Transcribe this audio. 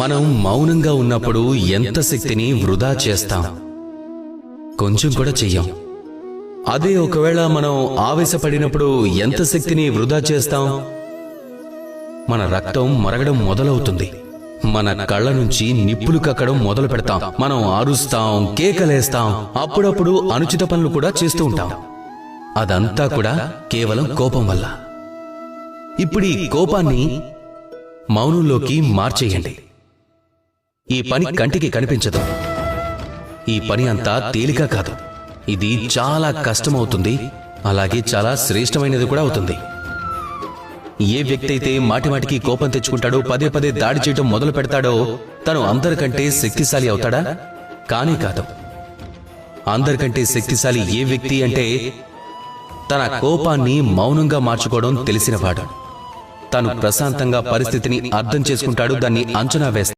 మనం మౌనంగా ఉన్నప్పుడు ఎంత శక్తిని వృధా చేస్తాం? కొంచెం కూడా చెయ్యం. అదే ఒకవేళ మనం ఆవేశపడినప్పుడు ఎంత శక్తిని వృధా చేస్తాం? మన రక్తం మరగడం మొదలవుతుంది. మన కళ్ళ నుంచి నిప్పులు కక్కడం మొదలు పెడతాం. మనం అరుస్తాం, కేకలేస్తాం, అప్పుడప్పుడు అనుచిత పనులు కూడా చేస్తూ ఉంటాం. అదంతా కూడా కేవలం కోపం వల్ల. ఇప్పుడు ఈ కోపాన్ని మౌనంలోకి మార్చేయండి. ఈ పని కంటికి కనిపించదు. ఈ పని అంతా తేలిక కాదు. ఇది చాలా కష్టమవుతుంది, అలాగే చాలా శ్రేష్టమైనది కూడా అవుతుంది. ఏ వ్యక్తి అయితే మాటిమాటికి కోపం తెచ్చుకుంటాడో, పదే పదే దాడి చేయటం మొదలు పెడతాడో, తను అందరికంటే శక్తిశాలి అవుతాడా? కానీ కాదు. అందరికంటే శక్తిశాలి ఏ వ్యక్తి అంటే తన కోపాన్ని మౌనంగా మార్చుకోవడం తెలిసినవాడు. తను ప్రశాంతంగా పరిస్థితిని అర్థం చేసుకుంటాడు, దాన్ని అంచనా వేస్తాడు.